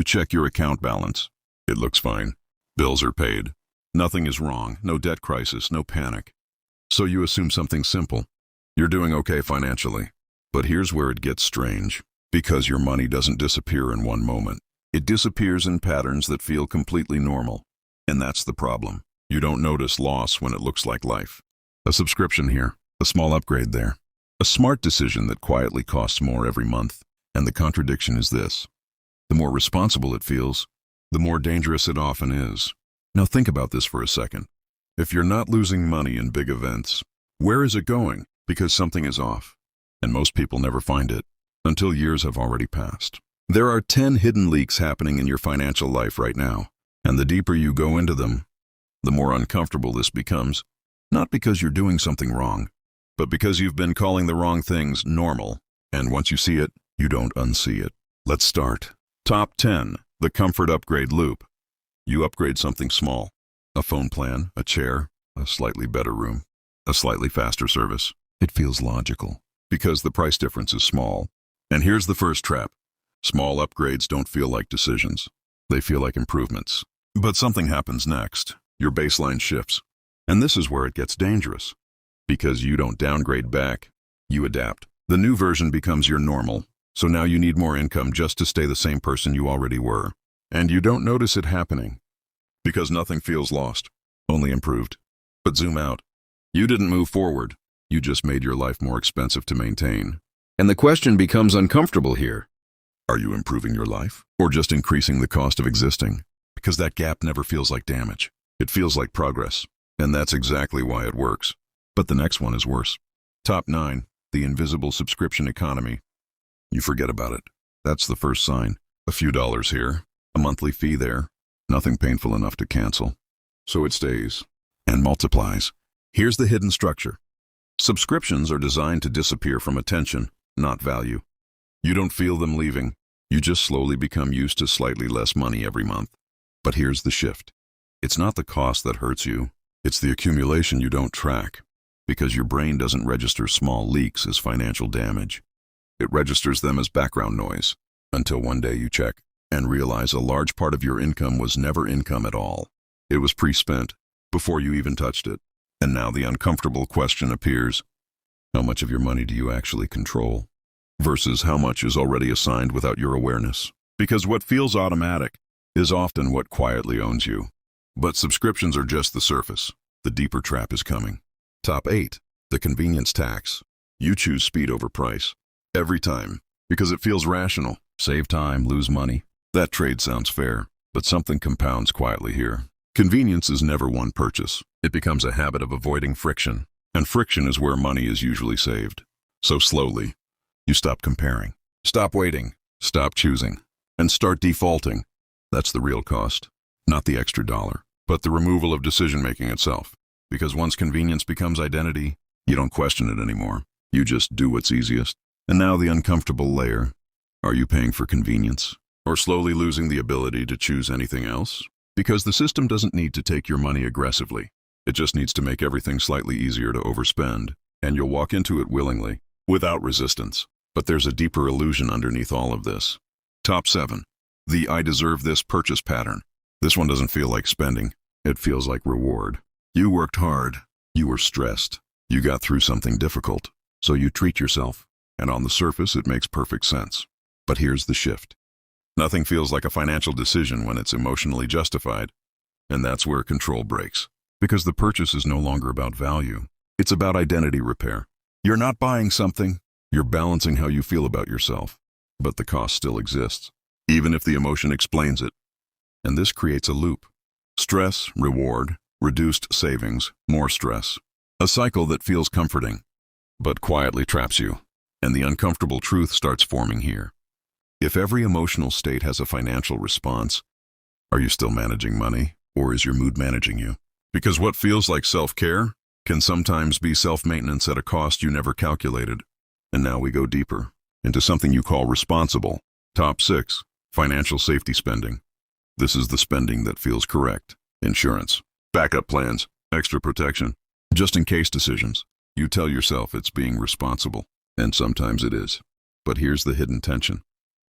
check your account balance. It looks fine. Bills are paid. Nothing is wrong. No debt crisis, no panic. So you assume something simple. You're doing okay financially. But here's where it gets strange. Because your money doesn't disappear in one moment. It disappears in patterns that feel completely normal. And that's the problem. You don't notice loss when it looks like life. A subscription here, a small upgrade there. A smart decision that quietly costs more every month. And the contradiction is this. The more responsible it feels, the more dangerous it often is. Now think about this for a second. If you're not losing money in big events, where is it going? Because something is off. And most people never find it until years have already passed. There are 10 hidden leaks happening in your financial life right now. And the deeper you go into them, the more uncomfortable this becomes. Not because you're doing something wrong, but because you've been calling the wrong things normal. And once you see it, you don't unsee it. Let's start. Top 10. The comfort upgrade loop. You upgrade something small. A phone plan, a chair, a slightly better room, a slightly faster service. It feels logical because the price difference is small. And here's the first trap. Small upgrades don't feel like decisions. They feel like improvements. But something happens next. Your baseline shifts. And this is where it gets dangerous. Because you don't downgrade back, you adapt. The new version becomes your normal. So now you need more income just to stay the same person you already were. And you don't notice it happening. Because nothing feels lost, only improved. But zoom out. You didn't move forward. You just made your life more expensive to maintain. And the question becomes uncomfortable here. Are you improving your life? Or just increasing the cost of existing? Because that gap never feels like damage. It feels like progress. And that's exactly why it works. But the next one is worse. Top 9. The invisible subscription economy. You forget about it. That's the first sign. A few dollars here, a monthly fee there. Nothing painful enough to cancel. So it stays and multiplies. Here's the hidden structure. Subscriptions are designed to disappear from attention, not value. You don't feel them leaving. You just slowly become used to slightly less money every month. But here's the shift. It's not the cost that hurts you. It's the accumulation you don't track. Because your brain doesn't register small leaks as financial damage. It registers them as background noise, until one day you check and realize a large part of your income was never income at all. It was pre-spent, before you even touched it. And now the uncomfortable question appears. How much of your money do you actually control? Versus how much is already assigned without your awareness? Because what feels automatic is often what quietly owns you. But subscriptions are just the surface. The deeper trap is coming. Top 8. The convenience tax. You choose speed over price. Every time, because it feels rational. Save time, lose money. That trade sounds fair, but something compounds quietly here. Convenience is never one purchase. It becomes a habit of avoiding friction, and friction is where money is usually saved. So slowly, you stop comparing, stop waiting, stop choosing, and start defaulting. That's the real cost, not the extra dollar, but the removal of decision-making itself. Because once convenience becomes identity, you don't question it anymore. You just do what's easiest. And now the uncomfortable layer. Are you paying for convenience? Or slowly losing the ability to choose anything else? Because the system doesn't need to take your money aggressively. It just needs to make everything slightly easier to overspend. And you'll walk into it willingly, without resistance. But there's a deeper illusion underneath all of this. Top 7. The I deserve this purchase pattern. This one doesn't feel like spending. It feels like reward. You worked hard. You were stressed. You got through something difficult. So you treat yourself. And on the surface, it makes perfect sense. But here's the shift. Nothing feels like a financial decision when it's emotionally justified. And that's where control breaks. Because the purchase is no longer about value. It's about identity repair. You're not buying something. You're balancing how you feel about yourself. But the cost still exists, even if the emotion explains it. And this creates a loop. Stress, reward, reduced savings, more stress. A cycle that feels comforting, but quietly traps you. And the uncomfortable truth starts forming here. If every emotional state has a financial response, are you still managing money, or is your mood managing you? Because what feels like self-care can sometimes be self-maintenance at a cost you never calculated. And now we go deeper, into something you call responsible. Top 6. Financial safety spending. This is the spending that feels correct. Insurance, backup plans, extra protection, just-in-case decisions. You tell yourself it's being responsible. And sometimes it is. But here's the hidden tension.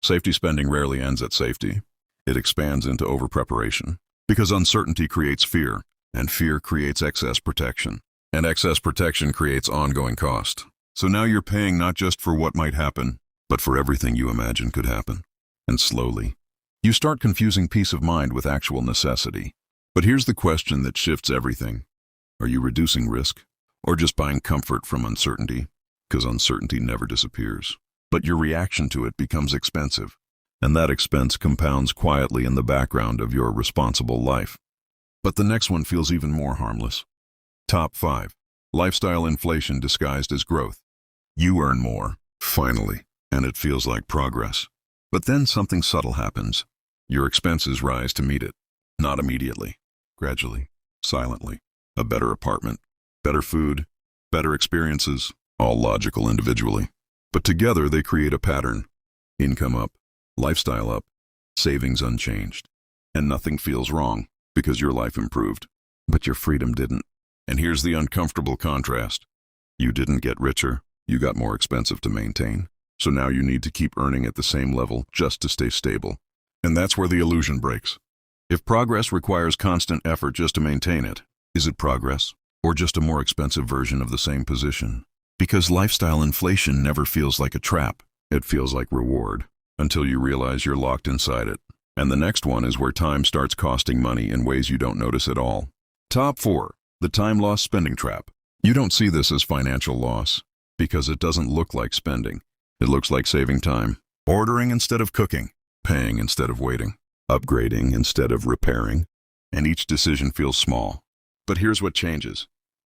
Safety spending rarely ends at safety. it expands into overpreparation. Because uncertainty creates fear, and fear creates excess protection. And excess protection creates ongoing cost. So now you're paying not just for what might happen, but for everything you imagine could happen. And slowly, you start confusing peace of mind with actual necessity. But here's the question that shifts everything. Are you reducing risk, or just buying comfort from uncertainty? Because uncertainty never disappears. But your reaction to it becomes expensive, and that expense compounds quietly in the background of your responsible life. But the next one feels even more harmless. Top 5. Lifestyle inflation disguised as growth. You earn more, finally, and it feels like progress. But then something subtle happens. Your expenses rise to meet it. Not immediately, gradually, silently. A better apartment, better food, better experiences, all logical individually. But together they create a pattern. Income up, lifestyle up, savings unchanged. And nothing feels wrong because your life improved, but your freedom didn't. And here's the uncomfortable contrast. You didn't get richer, you got more expensive to maintain. So now you need to keep earning at the same level just to stay stable. And that's where the illusion breaks. If progress requires constant effort just to maintain it, is it progress, or just a more expensive version of the same position? Because lifestyle inflation never feels like a trap. It feels like reward, until you realize you're locked inside it. And the next one is where time starts costing money in ways you don't notice at all. Top 4. The time loss spending trap. You don't see this as financial loss, because it doesn't look like spending. It looks like saving time. Ordering instead of cooking, paying instead of waiting, upgrading instead of repairing. And each decision feels small. But here's what changes.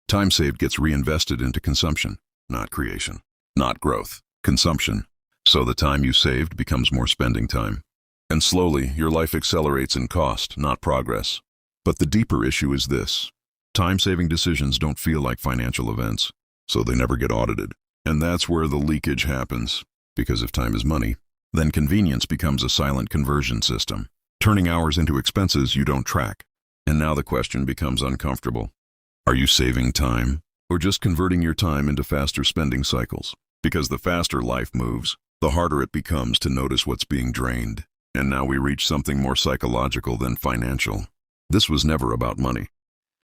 Time saved gets reinvested into consumption, not creation, not growth, consumption. So the time you saved becomes more spending time. And slowly, your life accelerates in cost, not progress. But the deeper issue is this. Time-saving decisions don't feel like financial events, so they never get audited. And that's where the leakage happens. Because if time is money, then convenience becomes a silent conversion system, turning hours into expenses you don't track. And now the question becomes uncomfortable. Are you saving time, or just converting your time into faster spending cycles? Because the faster life moves, the harder it becomes to notice what's being drained. And now we reach something more psychological than financial. This was never about money.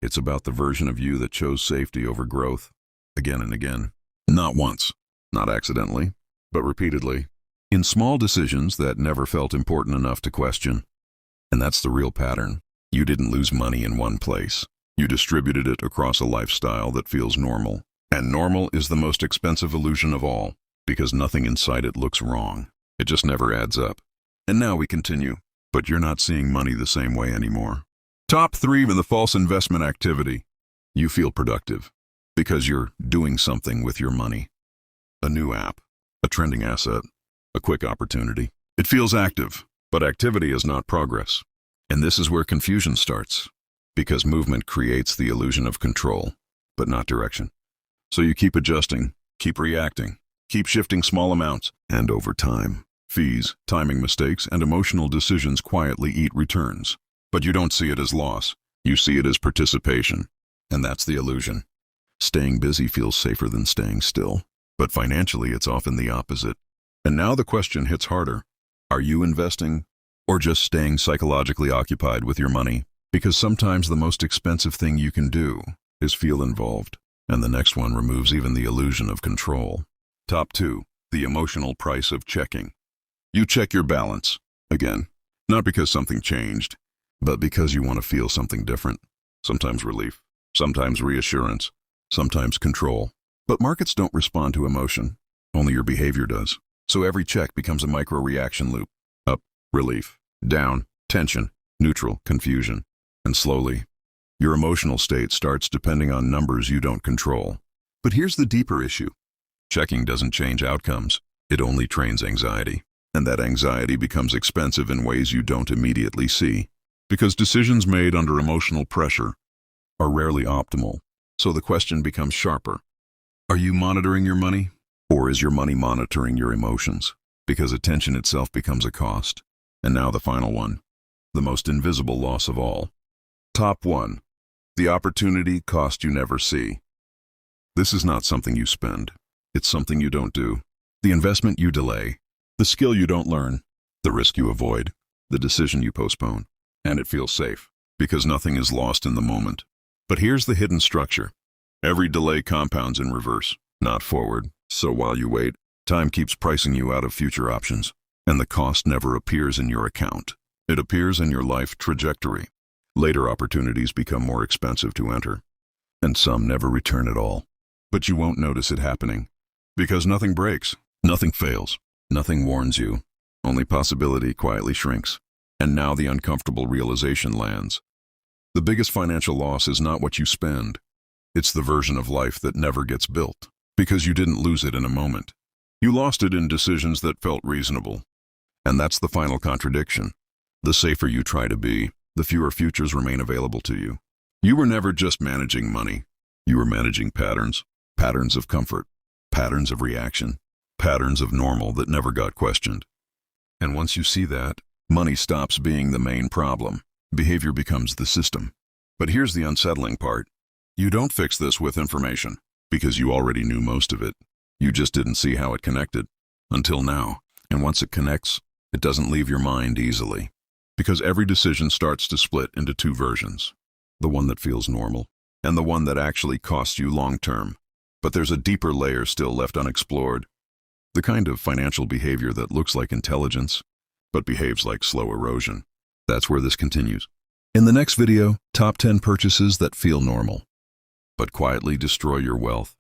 It's about the version of you that chose safety over growth, again and again. Not once, not accidentally, but repeatedly, in small decisions that never felt important enough to question. And that's the real pattern. You didn't lose money in one place. You distributed it across a lifestyle that feels normal. And normal is the most expensive illusion of all, because nothing inside it looks wrong. It just never adds up. And now we continue, but you're not seeing money the same way anymore. Top 3 in the false investment activity. You feel productive because you're doing something with your money. A new app, a trending asset, a quick opportunity. It feels active, but activity is not progress. And this is where confusion starts, because movement creates the illusion of control, but not direction. So you keep adjusting, keep reacting, keep shifting small amounts, and over time, fees, timing mistakes, and emotional decisions quietly eat returns. But you don't see it as loss. You see it as participation. And that's the illusion. Staying busy feels safer than staying still. But financially, it's often the opposite. And now the question hits harder. Are you investing, or just staying psychologically occupied with your money? Because sometimes the most expensive thing you can do is feel involved. And the next one removes even the illusion of control. Top 2. The emotional price of checking. You check your balance. Again, not because something changed, but because you want to feel something different. Sometimes relief, sometimes reassurance, sometimes control. But markets don't respond to emotion. Only your behavior does. So every check becomes a micro-reaction loop. Up, relief, down, tension, neutral, confusion. And slowly, your emotional state starts depending on numbers you don't control. But here's the deeper issue. Checking doesn't change outcomes. It only trains anxiety. And that anxiety becomes expensive in ways you don't immediately see. Because decisions made under emotional pressure are rarely optimal. So the question becomes sharper. Are you monitoring your money? Or is your money monitoring your emotions? Because attention itself becomes a cost. And now the final one. The most invisible loss of all. Top 1. The opportunity cost you never see. This is not something you spend. It's something you don't do. The investment you delay. The skill you don't learn. The risk you avoid. the decision you postpone. And it feels safe, because nothing is lost in the moment. But here's the hidden structure. Every delay compounds in reverse, not forward. So while you wait, time keeps pricing you out of future options. And the cost never appears in your account. It appears in your life trajectory. Later opportunities become more expensive to enter. And some never return at all. But you won't notice it happening. Because nothing breaks, nothing fails, nothing warns you. Only possibility quietly shrinks. And now the uncomfortable realization lands. The biggest financial loss is not what you spend. It's the version of life that never gets built. Because you didn't lose it in a moment. You lost it in decisions that felt reasonable. And that's the final contradiction. The safer you try to be, the fewer futures remain available to you. You were never just managing money. You were managing patterns. Patterns of comfort. Patterns of reaction. Patterns of normal that never got questioned. And once you see that, money stops being the main problem. Behavior becomes the system. But here's the unsettling part. You don't fix this with information, because you already knew most of it. You just didn't see how it connected. Until now. And once it connects, it doesn't leave your mind easily. Because every decision starts to split into two versions. The one that feels normal, and the one that actually costs you long-term. But there's a deeper layer still left unexplored. The kind of financial behavior that looks like intelligence, but behaves like slow erosion. That's where this continues. In the next video, top 10 purchases that feel normal, but quietly destroy your wealth.